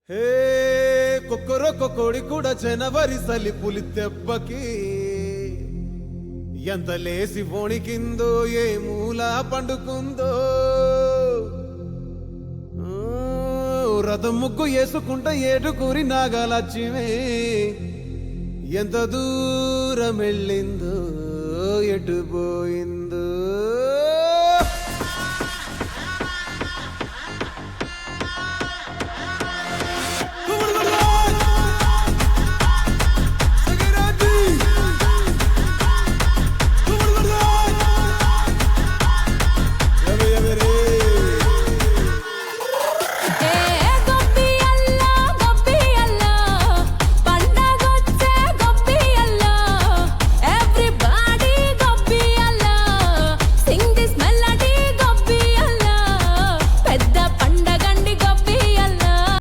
హే కొక్కరొక్క కోడి కూడా జనవరి సలి పులి దెబ్బకి ఎంత లేసి వణికిందో ఏ మూల పండుకుందో రథం ముగ్గు వేసుకుంటా ఏడుకూరి నాగాలచ్చిమే ఎంత దూరం వెళ్ళిందో ఎటు పోయిందో